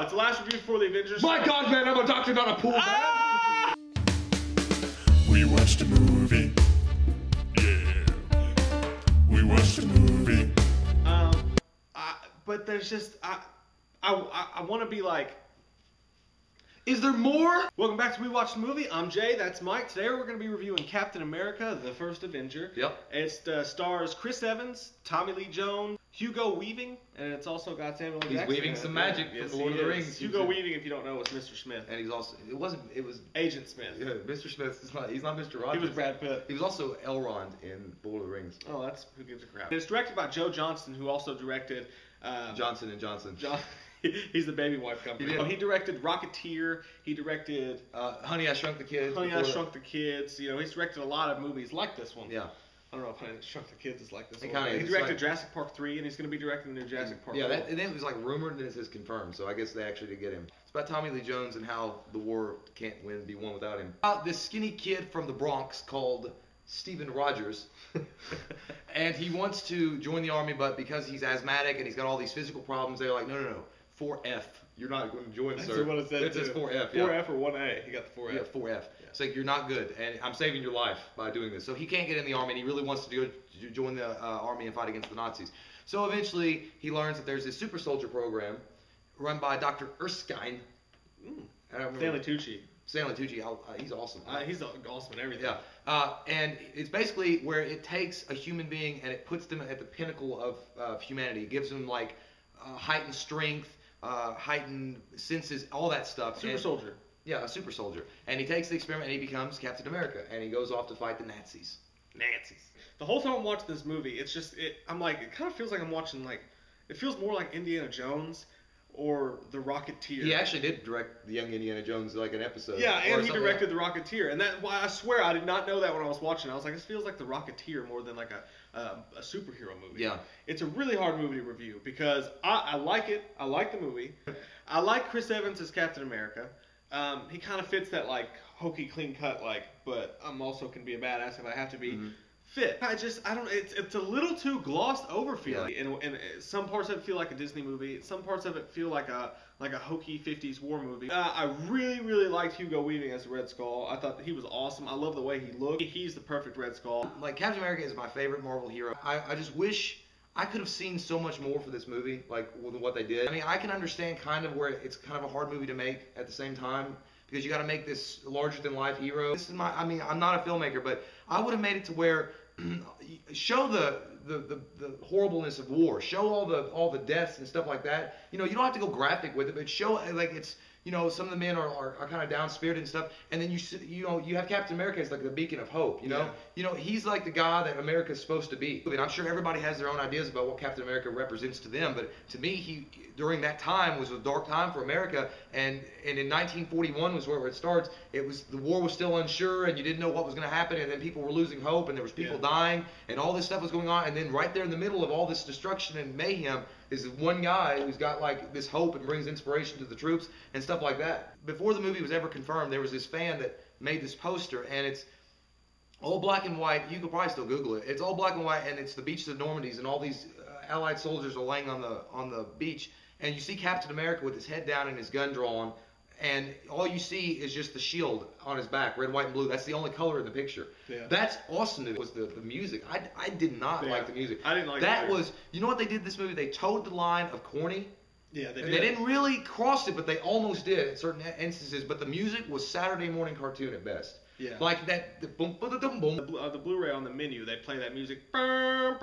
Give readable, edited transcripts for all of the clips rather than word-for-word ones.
it's the last review for the Avengers. My God, man, I'm a doctor, not a pool man. We watched a movie. Yeah. We watched a movie. But there's just I want to be like, Is there more? welcome back to We Watched a Movie. I'm Jay, that's Mike. Today we're going to be reviewing Captain America, the First Avenger. Yep. It stars Chris Evans, Tommy Lee Jones, Hugo Weaving, and it's also got Samuel L. He's Jackson. weaving some magic Yes, from Lord of the Rings. Hugo Weaving, if you don't know, was Mr. Smith. And he's also, it was Agent Smith. Yeah, Mr. Smith, he's not Mr. Rogers. He was Brad Pitt. He was also Elrond in Lord of the Rings. Oh, that's, who gives a crap. And it's directed by Joe Johnston, who also directed... Johnson & Johnson. He's the baby wipe company. He directed Rocketeer. He directed Honey, I Shrunk the Kids. Honey, I Shrunk the Kids. You know, he's directed a lot of movies like this one. Yeah. I don't know if Honey, I Shrunk the Kids is like this It one. kinda He is. directed Like, Jurassic Park 3, and he's going to be directing the new Jurassic Park 4. and then it was like rumored, and it says confirmed. So I guess they actually did get him. It's about Tommy Lee Jones and how the war can't be won without him. This skinny kid from the Bronx called Stephen Rogers, and he wants to join the army, but because he's asthmatic and he's got all these physical problems, they're like, no, 4F. You're not going to join, sir. That's what it said. It says 4F. 4F or 1A. He got the 4F. Yeah, 4F. Yeah. It's like, you're not good, and I'm saving your life by doing this. So he can't get in the army, and he really wants to join the army and fight against the Nazis. So eventually, he learns that there's this super soldier program run by Dr. Erskine. Stanley Tucci. Stanley Tucci, he's awesome. He's awesome in everything. Yeah, and it's basically where it takes a human being and it puts them at the pinnacle of humanity. It gives them like heightened strength, heightened senses, all that stuff. Super soldier. Yeah, a super soldier. And he takes the experiment and he becomes Captain America, and he goes off to fight the Nazis. The whole time I'm watching this movie, it's just I'm like, it kind of feels like I'm watching like, it feels more like Indiana Jones or The Rocketeer. He actually did direct the Young Indiana Jones, like an episode. Yeah, and he directed The Rocketeer, and that, I swear I did not know that when I was watching. I was like, this feels like The Rocketeer more than like a superhero movie. Yeah. It's a really hard movie to review because I like it. I like the movie. I like Chris Evans as Captain America. He kind of fits that like hokey, clean cut, like, but I'm also can be a badass if I have to be. Fit. I don't. It's a little too glossed over feeling. Yeah. And some parts of it feel like a Disney movie. Some parts of it feel like a hokey 50s war movie. I really liked Hugo Weaving as the Red Skull. I thought that he was awesome. I love the way he looked. He's the perfect Red Skull. Like, Captain America is my favorite Marvel hero. I just wish I could have seen so much more for this movie, like with what they did. I mean, I can understand kind of where it's kind of a hard movie to make at the same time, because you got to make this larger than life hero. This is I mean, I'm not a filmmaker, but I would have made it to where show the horribleness of war, show all the deaths and stuff like that. You know, you don't have to go graphic with it, but show like it's, you know, some of the men are kind of down-spirited and stuff, and then you have Captain America as like the beacon of hope, you know? Yeah. You know, he's like the guy that America's supposed to be. And I'm sure everybody has their own ideas about what Captain America represents to them, but to me, he during that time was a dark time for America, and in 1941 was where it starts. It was, the war was still unsure, and you didn't know what was going to happen, and then people were losing hope, and there was people dying, and all this stuff was going on, and then right there in the middle of all this destruction and mayhem is one guy who's got like this hope and brings inspiration to the troops and stuff like that. Before the movie was ever confirmed, there was this fan that made this poster, and it's all black and white. You could probably still Google it. It's all black and white, and it's the beaches of Normandy, and all these Allied soldiers are laying on the beach, and you see Captain America with his head down and his gun drawn, and all you see is just the shield on his back, red, white, and blue. That's the only color in the picture. Yeah. That's awesome. It was the music. I did not like the music. I didn't like that. Was, you know what they did in this movie? They towed the line of corny. Yeah, they did. They didn't really cross it, but they almost did in certain instances. But the music was Saturday morning cartoon at best. Yeah. Like that, the boom, boom, boom, boom. The Blu-ray on the menu, they play that music. Yeah.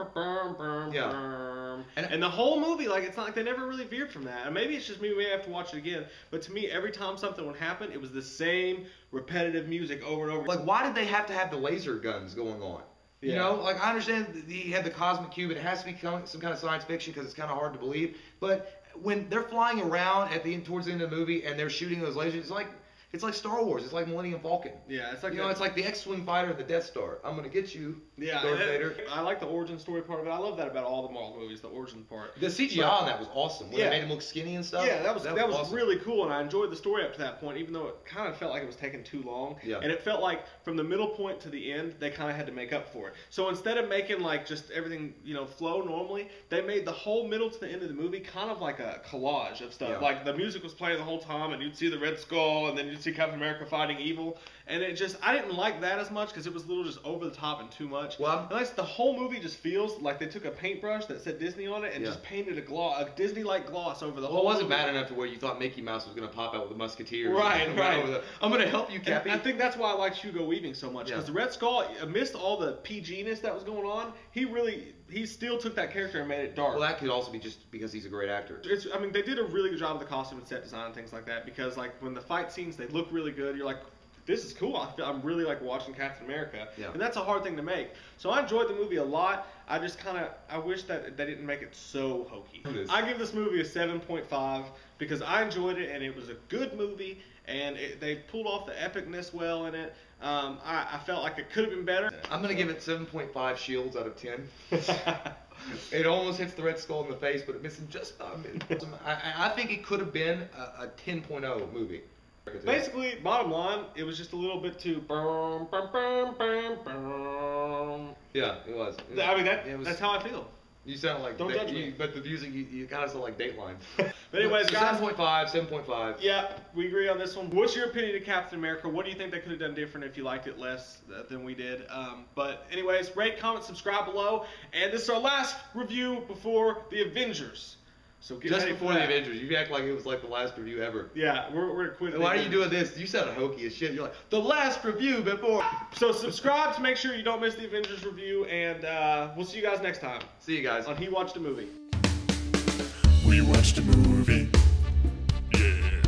And the whole movie, like, it's not like they never really veered from that. And maybe it's just me, we have to watch it again. But to me, every time something would happen, it was the same repetitive music over and over. Like, why did they have to have the laser guns going on? Yeah. You know, like, I understand he had the cosmic cube. It has to be some kind of science fiction because it's kind of hard to believe. But when they're flying around towards the end of the movie and they're shooting those lasers, it's like It's like Star Wars. It's like Millennium Falcon. Yeah, it's like it's like the X-wing fighter of the Death Star. I'm gonna get you. Yeah, Darth Vader. I like the origin story part of it. I love that about all the Marvel movies, the origin part. The CGI on that was awesome. When Yeah. they made him look skinny and stuff. Yeah, that was awesome. really cool, and I enjoyed the story up to that point, even though it kind of felt like it was taking too long. Yeah. And it felt like from the middle point to the end, they kind of had to make up for it. So instead of making like just everything flow normally, they made the whole middle to the end of the movie kind of like a collage of stuff. Yeah. Like the music was playing the whole time, and you'd see the Red Skull, and then you'd see Captain America fighting evil, and I didn't like that as much because it was a little just over the top and too much. Well, and the whole movie just feels like they took a paintbrush that said Disney on it and just painted a Disney-like gloss over the whole. Well, it wasn't movie. bad enough to where you thought Mickey Mouse was gonna pop out with the Musketeers. Right. I'm gonna help you, Cappy. And I think that's why I liked Hugo Weaving so much because the Red Skull, amidst all the PG-ness that was going on, he still took that character and made it dark. Well, that could also be just because he's a great actor. They did a really good job with the costume and set design and things like that because like when the fight scenes, they look really good. You're like, this is cool. I'm really like watching Captain America. Yeah. And that's a hard thing to make. So I enjoyed the movie a lot. I just I wish that they didn't make it so hokey. I give this movie a 7.5 because I enjoyed it and it was a good movie and they pulled off the epicness well in it. I felt like it could have been better. I'm gonna give it 7.5 shields out of 10. It almost hits the Red Skull in the face, but it missed him just about. I think it could have been a 10.0 movie. Basically, bottom line, it was just a little bit too. Yeah, it was. I mean, that's how I feel. You sound like. Don't judge me. But the music, you kind of sound like Dateline. But anyways, so guys. 7.5. Yeah, we agree on this one. What's your opinion of Captain America? What do you think they could have done different if you liked it less than we did? But anyways, rate, comment, subscribe below. And this is our last review before the Avengers. So get Just ready before for the that. Avengers, you act like it was like the last review ever. Yeah, we're gonna quit. Why are you doing this? You sound hokey as shit. You're like, the last review before. So subscribe to make sure you don't miss the Avengers review, and we'll see you guys next time See you guys. on He Watched a Movie. We watched a movie. Yeah.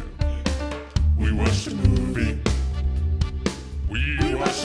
We watched a movie. We watched